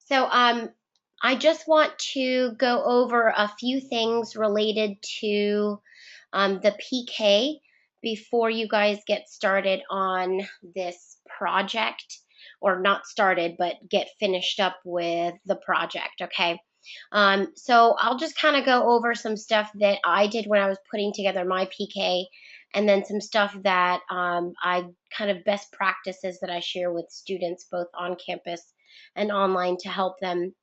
So I just want to go over a few things related to the PK before you guys get started on this project, or not started, but get finished up with the project, okay? So I'll just kind of go over some stuff that I did when I was putting together my PK, and then some stuff that I kind of best practices that I share with students both on campus and online to help them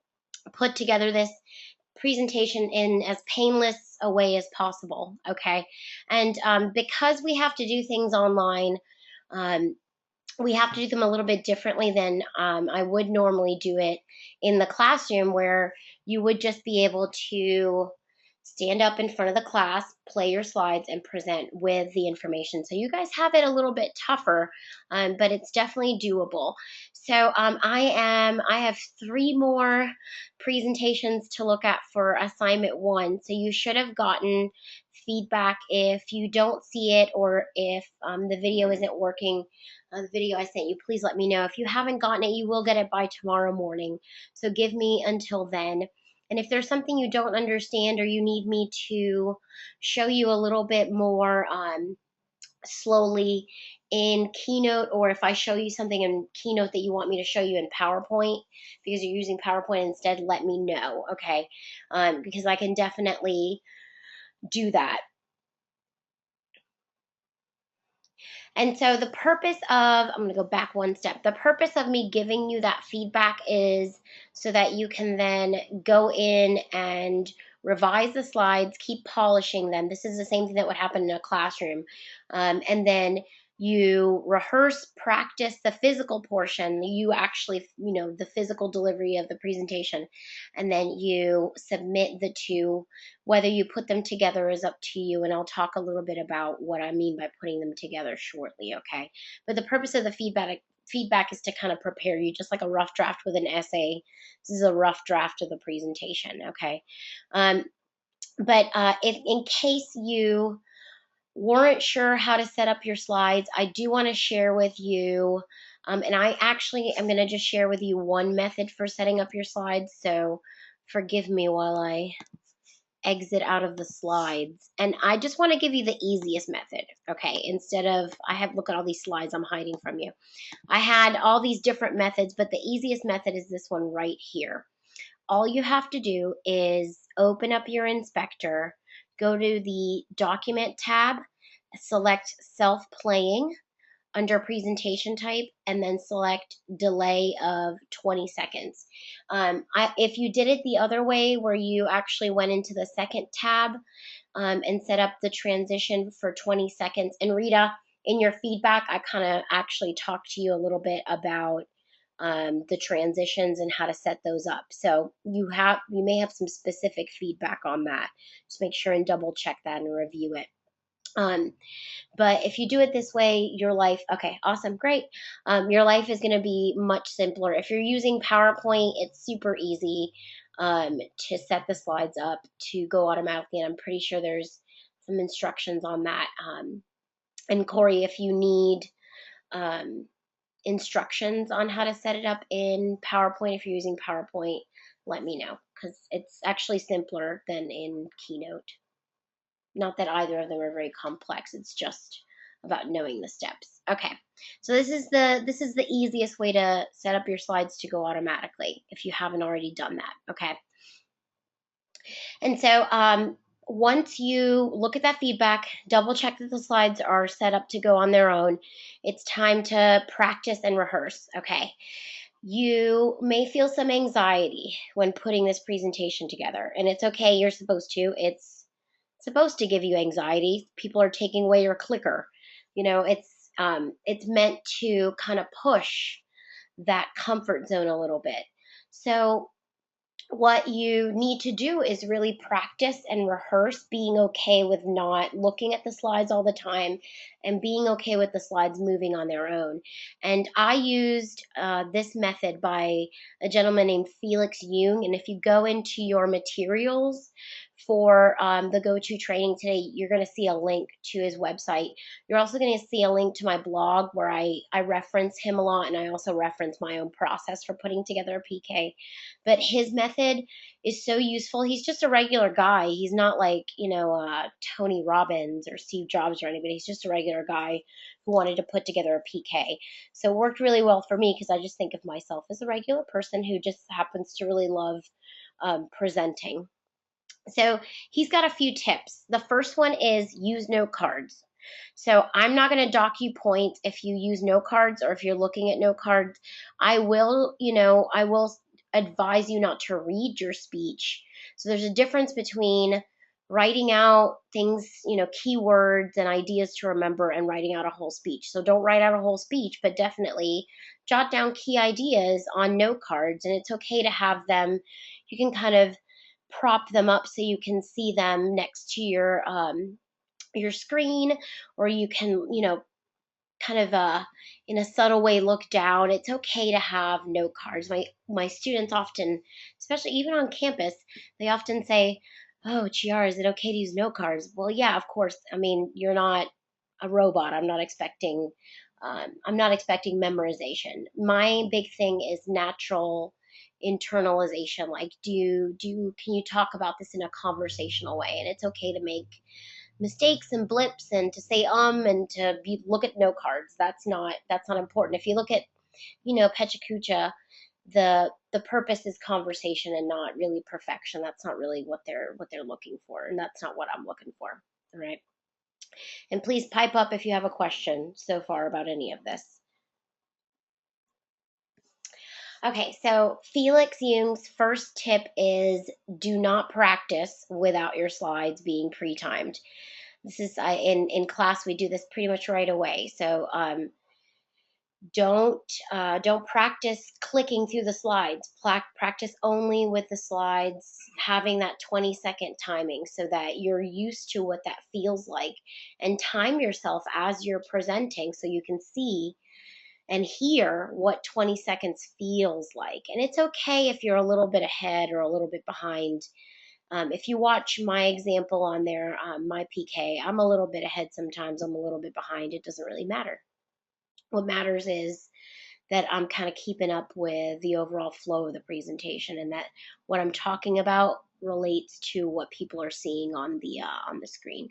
put together this presentation in as painless a way as possible, okay? And because we have to do things online, um, we have to do them a little bit differently than I would normally do it in the classroom, where you would just be able to stand up in front of the class, play your slides, and present with the information. So you guys have it a little bit tougher, but it's definitely doable. So I have 3 more presentations to look at for assignment 1. So you should have gotten feedback if you don't see it, or if the video isn't working, the video I sent you, please let me know. If you haven't gotten it, you will get it by tomorrow morning. So give me until then. And if there's something you don't understand, or you need me to show you a little bit more slowly in Keynote, or if I show you something in Keynote that you want me to show you in PowerPoint because you're using PowerPoint instead, let me know, okay? Because I can definitely do that. And so the purpose of, I'm going to go back one step. The purpose of me giving you that feedback is so that you can then go in and revise the slides, keep polishing them. This is the same thing that would happen in a classroom. And then you rehearse, practice the physical portion. You actually, the physical delivery of the presentation. And then you submit the two. Whether you put them together is up to you, and I'll talk a little bit about what I mean by putting them together shortly, okay? But the purpose of the feedback is to kind of prepare you, just like a rough draft with an essay. This is a rough draft of the presentation, okay? But if in case you weren't sure how to set up your slides, I do want to share with you, and I actually am going to just share with you one method for setting up your slides, so forgive me while I exit out of the slides. And I just want to give you the easiest method, okay? Instead of, look at all these slides I'm hiding from you. I had all these different methods, but the easiest method is this one right here. All you have to do is open up your inspector, go to the document tab, select self-playing under presentation type, and then select delay of 20 seconds. If you did it the other way, where you actually went into the second tab and set up the transition for 20 seconds, and Rita, in your feedback, I kind of actually talked to you a little bit about the transitions and how to set those up. So you may have some specific feedback on that. Just make sure and double check that and review it. But if you do it this way, your life, okay, awesome, great. Your life is going to be much simpler. If you're using PowerPoint, it's super easy to set the slides up to go automatically. And I'm pretty sure there's some instructions on that. And Corey, if you need instructions on how to set it up in PowerPoint, if you're using PowerPoint, let me know, because it's actually simpler than in Keynote. Not that either of them are very complex. It's just about knowing the steps. Okay, so this is the easiest way to set up your slides to go automatically if you haven't already done that. Okay, and so once you look at that feedback, double check that the slides are set up to go on their own. It's time to practice and rehearse. Okay. You may feel some anxiety when putting this presentation together, and it's okay. You're supposed to. It's supposed to give you anxiety. People are taking away your clicker. It's meant to kind of push that comfort zone a little bit. So what you need to do is really practice and rehearse being okay with not looking at the slides all the time, and being okay with the slides moving on their own. And I used this method by a gentleman named Felix Jung. And if you go into your materials for the go-to training today, you're going to see a link to his website. You're also going to see a link to my blog where I reference him a lot, and I also reference my own process for putting together a PK. But his method is so useful. He's just a regular guy. He's not like, Tony Robbins or Steve Jobs or anybody. He's just a regular guy who wanted to put together a PK. So it worked really well for me because I just think of myself as a regular person who just happens to really love presenting. So he's got a few tips. The first one is use note cards. So I'm not going to dock you points if you use note cards or if you're looking at note cards. I will advise you not to read your speech. So there's a difference between writing out things, keywords and ideas to remember, and writing out a whole speech. So don't write out a whole speech, but definitely jot down key ideas on note cards, and it's okay to have them. You can kind of prop them up so you can see them next to your screen, or you can, kind of in a subtle way look down. It's okay to have note cards. My students often, especially even on campus, they often say, "Oh, Chiara, is it okay to use note cards?" Well, yeah, of course. I mean, you're not a robot. I'm not expecting memorization. My big thing is natural internalization. Like, can you talk about this in a conversational way? And it's okay to make mistakes and blips and to say and to look at note cards. That's not important. If you look at Pechakucha, the purpose is conversation and not really perfection. That's not really what they're looking for, and that's not what I'm looking for. All right. And please pipe up if you have a question so far about any of this. Okay, so Felix Jung's first tip is do not practice without your slides being pre-timed. This is in class we do this pretty much right away. So don't practice clicking through the slides. Practice only with the slides having that 20-second timing so that you're used to what that feels like, and time yourself as you're presenting so you can see and hear what 20 seconds feels like. And it's okay if you're a little bit ahead or a little bit behind. If you watch my example on there, my PK, I'm a little bit ahead sometimes, I'm a little bit behind. It doesn't really matter. What matters is that I'm kind of keeping up with the overall flow of the presentation, and that what I'm talking about relates to what people are seeing on the screen.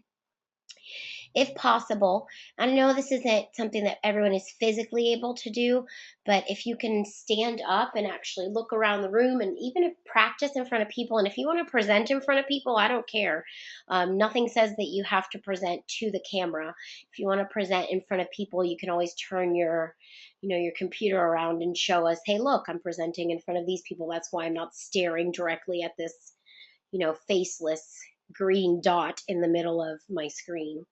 If possible, I know this isn't something that everyone is physically able to do, but if you can stand up and actually look around the room, and even if practice in front of people, and if you want to present in front of people, I don't care. Nothing says that you have to present to the camera. If you want to present in front of people, you can always turn your computer around and show us, hey, look, I'm presenting in front of these people. That's why I'm not staring directly at this, faceless green dot in the middle of my screen.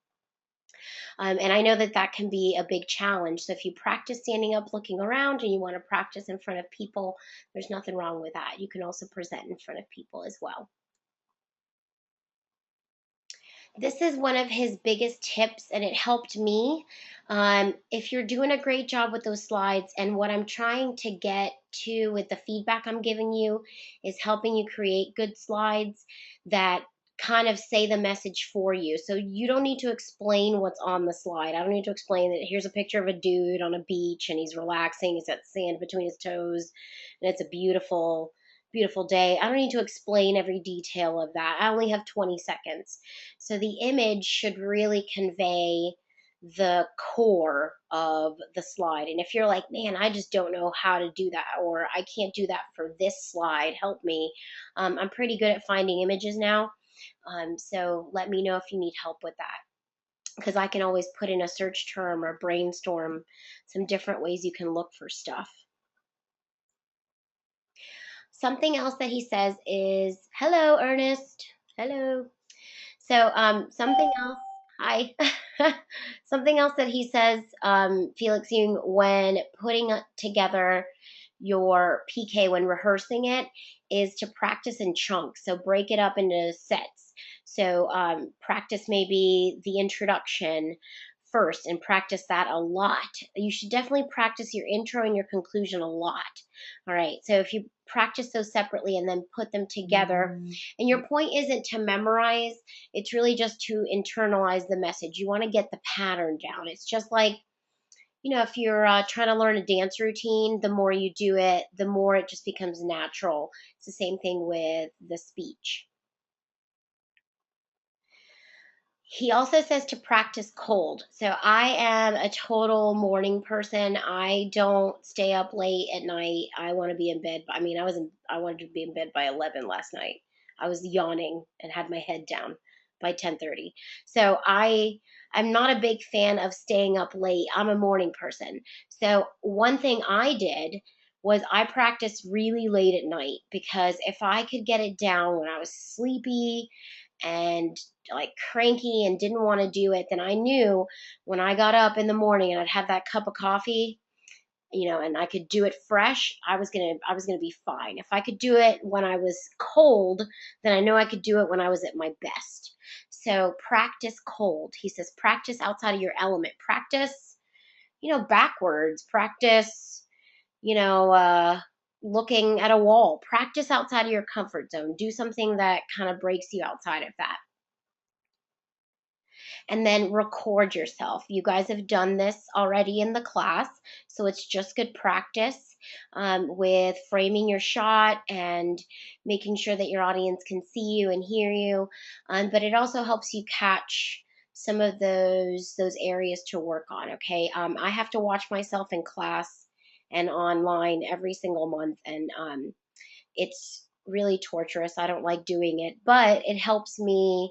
And I know that that can be a big challenge. So if you practice standing up, looking around, and you want to practice in front of people, there's nothing wrong with that. You can also present in front of people as well. This is one of his biggest tips, and it helped me. If you're doing a great job with those slides, and what I'm trying to get to with the feedback I'm giving you is helping you create good slides that kind of say the message for you. So you don't need to explain what's on the slide. I don't need to explain that here's a picture of a dude on a beach and he's relaxing. He's got sand between his toes, and it's a beautiful, beautiful day. I don't need to explain every detail of that. I only have 20 seconds. So the image should really convey the core of the slide. And if you're like, man, I just don't know how to do that, or I can't do that for this slide, help me. I'm pretty good at finding images now. So let me know if you need help with that, because I can always put in a search term or brainstorm some different ways you can look for stuff. Something else that he says is, hello, Ernest. Hello. So something else, hi. Something else that he says, Felix Jung, when putting together your PK, when rehearsing it, is to practice in chunks. So break it up into sets. So practice maybe the introduction first and practice that a lot. You should definitely practice your intro and your conclusion a lot. All right. So if you practice those separately and then put them together, and your point isn't to memorize, it's really just to internalize the message. You want to get the pattern down. It's just like, if you're trying to learn a dance routine, the more you do it, the more it just becomes natural. It's the same thing with the speech. He also says to practice cold. So I am a total morning person. I don't stay up late at night. I want to be in bed. I wanted to be in bed by 11 last night. I was yawning and had my head down by 10:30. So I'm not a big fan of staying up late. I'm a morning person. So one thing I did was I practiced really late at night, because if I could get it down when I was sleepy and like cranky and didn't want to do it, then I knew when I got up in the morning and I'd have that cup of coffee, and I could do it fresh, I was gonna be fine. If I could do it when I was cold, then I know I could do it when I was at my best. So practice cold. He says practice outside of your element. Practice, backwards. Practice, you know, uh, looking at a wall. Practice outside of your comfort zone. Do something that kind of breaks you outside of that, and then record yourself. You guys have done this already in the class, so it's just good practice with framing your shot and making sure that your audience can see you and hear you. But it also helps you catch some of those areas to work on. Okay, I have to watch myself in class and online every single month, and it's really torturous. I don't like doing it, but it helps me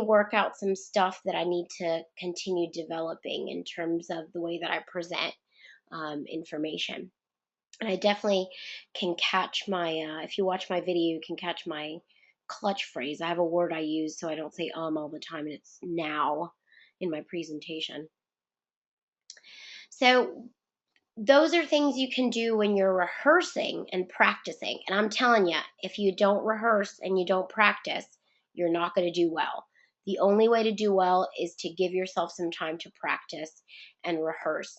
work out some stuff that I need to continue developing in terms of the way that I present information. And I definitely can catch if you watch my video, you can catch my clutch phrase. I have a word I use so I don't say all the time, and it's now in my presentation. So those are things you can do when you're rehearsing and practicing. And I'm telling you, if you don't rehearse and you don't practice, you're not going to do well. The only way to do well is to give yourself some time to practice and rehearse.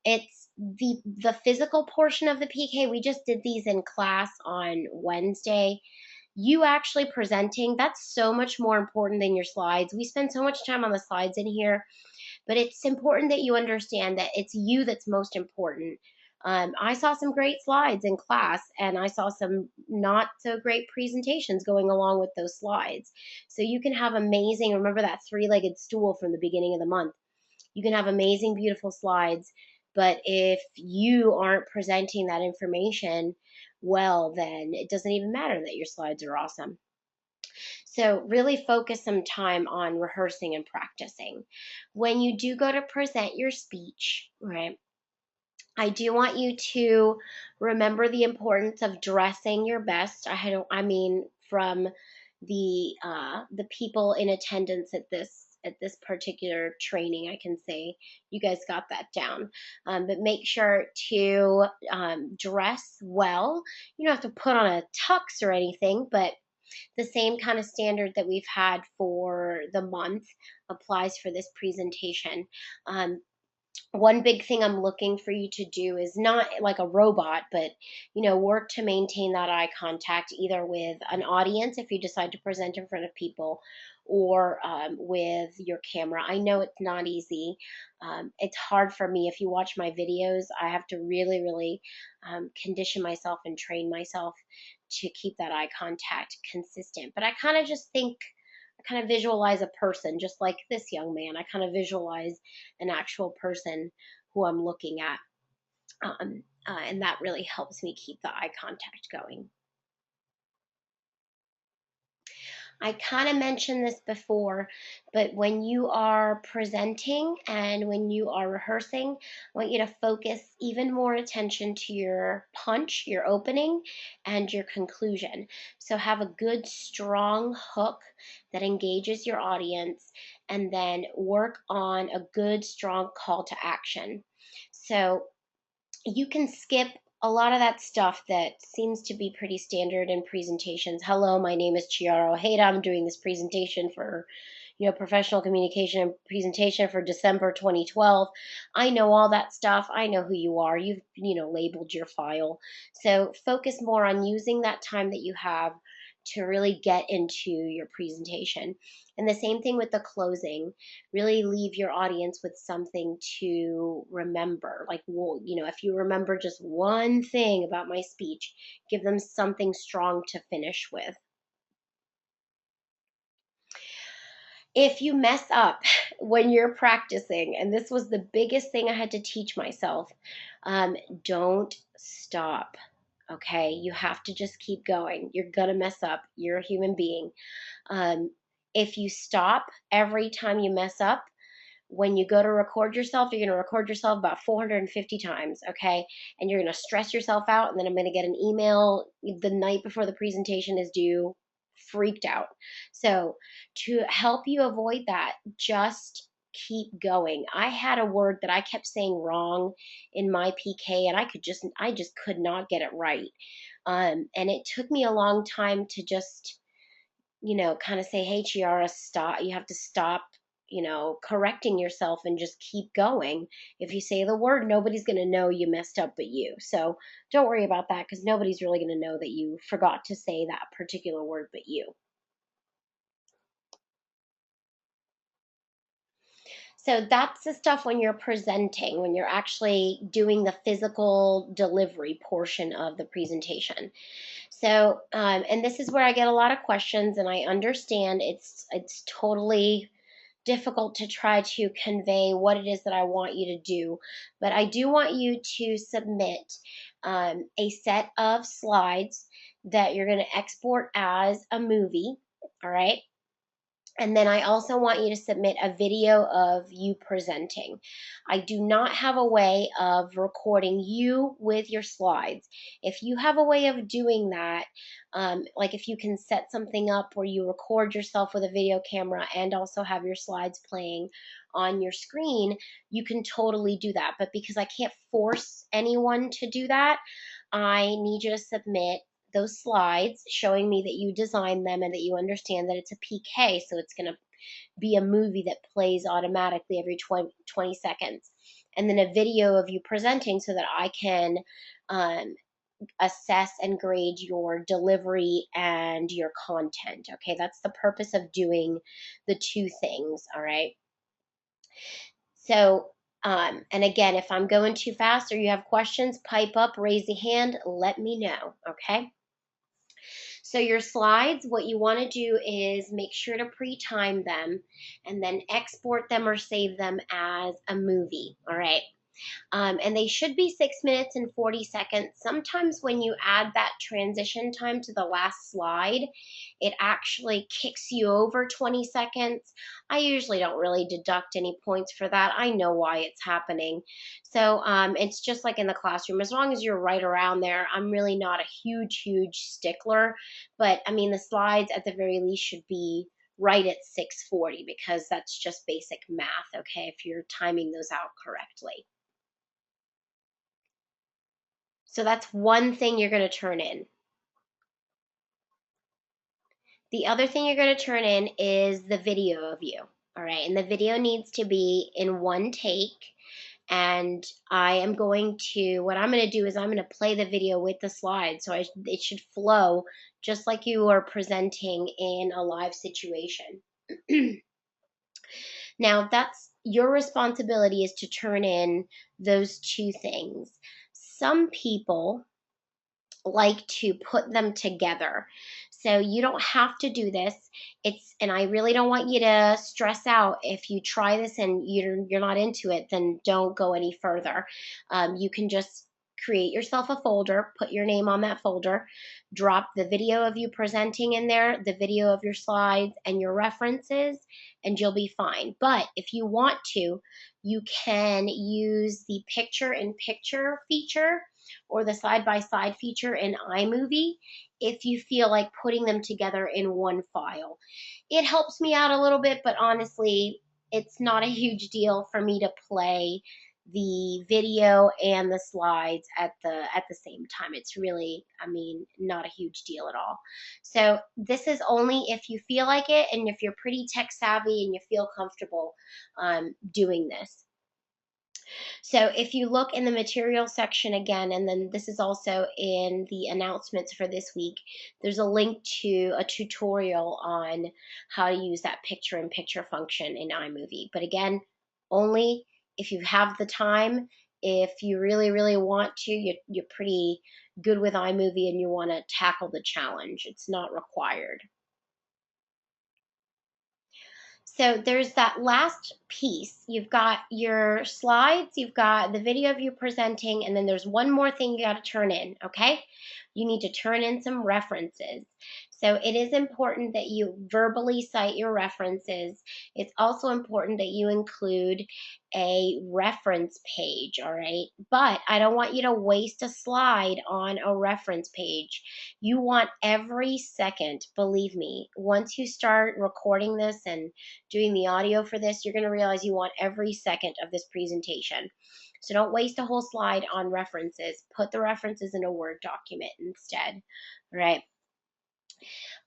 It's the physical portion of the PK. We just did these in class on Wednesday. You actually presenting, that's so much more important than your slides. We spend so much time on the slides in here, but it's important that you understand that it's you that's most important. I saw some great slides in class, and I saw some not so great presentations going along with those slides. So you can have amazing, remember that three-legged stool from the beginning of the month. You can have amazing, beautiful slides, but if you aren't presenting that information well, then it doesn't even matter that your slides are awesome. So really focus some time on rehearsing and practicing. When you do go to present your speech, right, I do want you to remember the importance of dressing your best. From the people in attendance at this particular training, I can say you guys got that down. But make sure to dress well. You don't have to put on a tux or anything, but the same kind of standard that we've had for the month applies for this presentation. One big thing I'm looking for you to do is not like a robot, but work to maintain that eye contact either with an audience if you decide to present in front of people, or with your camera. I know it's not easy. It's hard for me. If you watch my videos, I have to really, really condition myself and train myself to keep that eye contact consistent. But I kind of just think, I kind of visualize a person, just like this young man. I kind of visualize an actual person who I'm looking at. And that really helps me keep the eye contact going. I kind of mentioned this before, but when you are presenting and when you are rehearsing, I want you to focus even more attention to your punch, your opening, and your conclusion. So have a good, strong hook that engages your audience, and then work on a good, strong call to action. So you can skip a lot of that stuff that seems to be pretty standard in presentations. Hello, my name is Chiara Ojeda. I'm doing this presentation for, professional communication and presentation for December 2012. I know all that stuff. I know who you are. You've, labeled your file. So focus more on using that time that you have to really get into your presentation. And the same thing with the closing. Really leave your audience with something to remember. Like, well, if you remember just one thing about my speech, give them something strong to finish with. If you mess up when you're practicing, and this was the biggest thing I had to teach myself, don't stop. Okay, you have to just keep going. You're gonna mess up. You're a human being. If you stop every time you mess up, when you go to record yourself, you're going to record yourself about 450 times, okay? And you're going to stress yourself out, and then I'm going to get an email the night before the presentation is due, freaked out. So, to help you avoid that, just keep going. I had a word that I kept saying wrong in my PK, and I just could not get it right. And it took me a long time to just kind of say, hey, Chiara, stop. You have to stop, correcting yourself and just keep going. If you say the word, nobody's going to know you messed up but you. So don't worry about that, because nobody's really going to know that you forgot to say that particular word but you. So that's the stuff when you're presenting, when you're actually doing the physical delivery portion of the presentation. So, and this is where I get a lot of questions, and I understand it's totally difficult to try to convey what it is that I want you to do. But I do want you to submit a set of slides that you're going to export as a movie. All right. And then I also want you to submit a video of you presenting. I do not have a way of recording you with your slides. If you have a way of doing that, like if you can set something up where you record yourself with a video camera and also have your slides playing on your screen, you can totally do that. But because I can't force anyone to do that, I need you to submit those slides showing me that you designed them and that you understand that it's a PK, so it's going to be a movie that plays automatically every 20 seconds. And then a video of you presenting so that I can assess and grade your delivery and your content. Okay, that's the purpose of doing the two things, all right? So, and again, if I'm going too fast or you have questions, pipe up, raise your hand, let me know, okay? So your slides, what you want to do is make sure to pre-time them and then export them or save them as a movie, all right? And they should be 6 minutes and 40 seconds. Sometimes when you add that transition time to the last slide, it actually kicks you over 20 seconds. I usually don't really deduct any points for that. I know why it's happening. So it's just like in the classroom. As long as you're right around there, I'm really not a huge stickler. But I mean, the slides at the very least should be right at 6:40, because that's just basic math, okay, if you're timing those out correctly. So that's one thing you're going to turn in. The other thing you're going to turn in is the video of you. All right. And the video needs to be in one take. And what I'm going to do is I'm going to play the video with the slides. So it should flow just like you are presenting in a live situation. Now, that's your responsibility, is to turn in those two things. Some people like to put them together. So you don't have to do this. And I really don't want you to stress out. If you try this and you're not into it, then don't go any further. You can just create yourself a folder, put your name on that folder, drop the video of you presenting in there, the video of your slides and your references, and you'll be fine. But if you want to, you can use the picture-in-picture feature or the side-by-side feature in iMovie if you feel like putting them together in one file. It helps me out a little bit, but honestly, it's not a huge deal for me to play the video and the slides at the same time. It's really, I mean, not a huge deal at all. So this is only if you feel like it and if you're pretty tech savvy and you feel comfortable doing this. So if you look in the material section again, and then this is also in the announcements for this week, there's a link to a tutorial on how to use that picture-in-picture function in iMovie. But again, only if you have the time. If you really, really want to, you're pretty good with iMovie and you want to tackle the challenge. It's not required. So there's that last piece. You've got your slides, you've got the video of you presenting, and then there's one more thing you got to turn in, okay? You need to turn in some references. So it is important that you verbally cite your references. It's also important that you include a reference page, all right? But I don't want you to waste a slide on a reference page. You want every second, believe me. Once you start recording this and doing the audio for this, you're going to realize you want every second of this presentation. So don't waste a whole slide on references. Put the references in a Word document instead, right?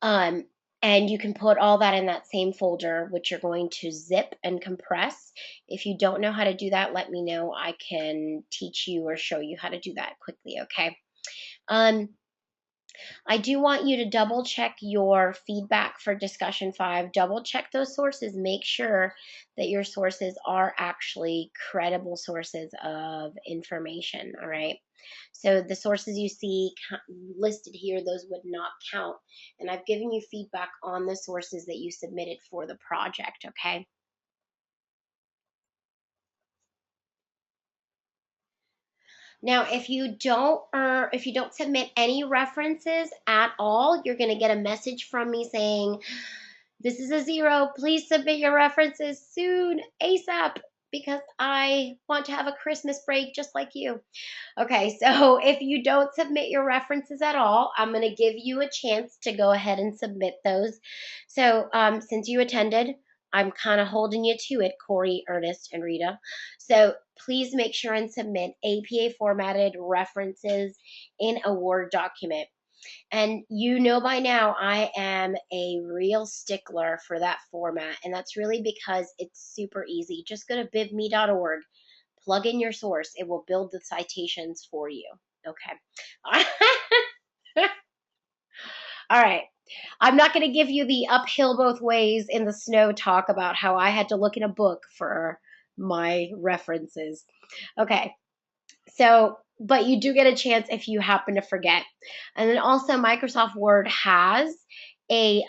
Um, and you can put all that in that same folder, which you're going to zip and compress. If you don't know how to do that, let me know. I can teach you or show you how to do that quickly, okay? I do want you to double check your feedback for discussion 5. Double check those sources. Make sure that your sources are actually credible sources of information, all right? So the sources you see listed here, those would not count. And I've given you feedback on the sources that you submitted for the project, okay? Now, if you don't submit any references at all, you're going to get a message from me saying, "This is a 0. Please submit your references soon, ASAP, because I want to have a Christmas break just like you." Okay, so if you don't submit your references at all, I'm going to give you a chance to go ahead and submit those. So since you attended, I'm kind of holding you to it, Corey, Ernest, and Rita. So please make sure and submit APA formatted references in a Word document. And you know by now I am a real stickler for that format, and that's really because it's super easy. Just go to bibme.org, plug in your source, it will build the citations for you. Okay. All right. I'm not going to give you the uphill both ways in the snow talk about how I had to look in a book for my references. Okay. So, but you do get a chance if you happen to forget. And then also Microsoft Word has a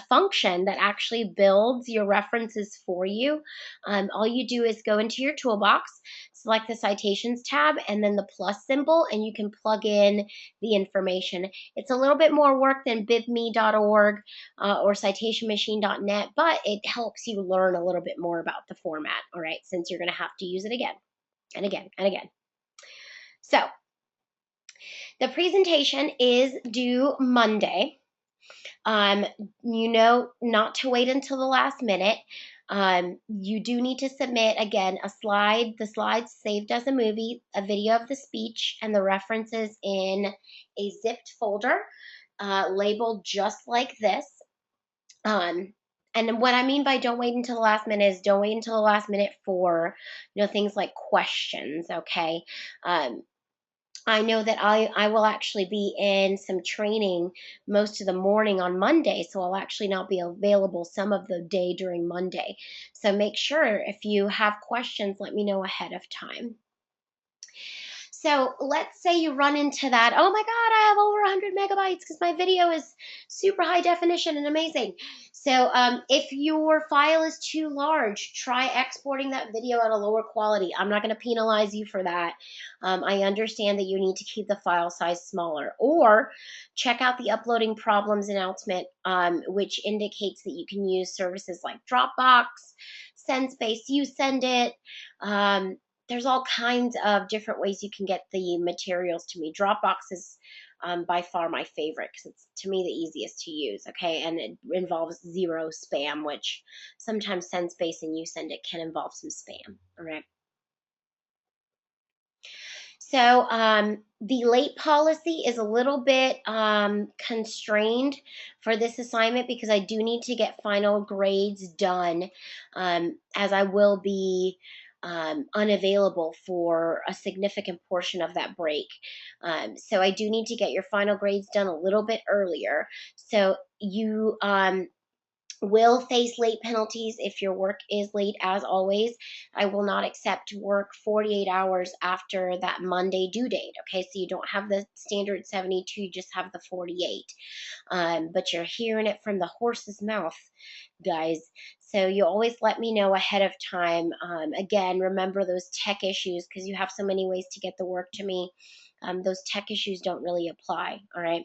function that actually builds your references for you. All you do is go into your toolbox, select the citations tab, and then the plus symbol, and you can plug in the information. It's a little bit more work than bibme.org or citationmachine.net, but it helps you learn a little bit more about the format, all right, since you're going to have to use it again and again and again. So the presentation is due Monday. Um, not to wait until the last minute. You do need to submit, again, the slides saved as a movie, a video of the speech, and the references in a zipped folder labeled just like this. And what I mean by don't wait until the last minute is don't wait until the last minute for things like questions, okay? I know that I will actually be in some training most of the morning on Monday, so I'll actually not be available some of the day during Monday. So make sure if you have questions, let me know ahead of time. So let's say you run into that, oh my God, I have over 100 megabytes because my video is super high definition and amazing. So if your file is too large, try exporting that video at a lower quality. I'm not going to penalize you for that. I understand that you need to keep the file size smaller. Or check out the uploading problems announcement, which indicates that you can use services like Dropbox, SendSpace, you send it. There's all kinds of different ways you can get the materials to me. Dropbox is by far my favorite because it's, to me, the easiest to use, okay? And it involves zero spam, which sometimes SendSpace and YouSend It can involve some spam, all right? So the late policy is a little bit constrained for this assignment because I do need to get final grades done, as I will be unavailable for a significant portion of that break. So I do need to get your final grades done a little bit earlier. So you will face late penalties if your work is late. As always, I will not accept work 48 hours after that Monday due date. Okay, so you don't have the standard 72, you just have the 48. But you're hearing it from the horse's mouth, guys. So you always let me know ahead of time. Again, remember those tech issues, because you have so many ways to get the work to me. Those tech issues don't really apply. All right.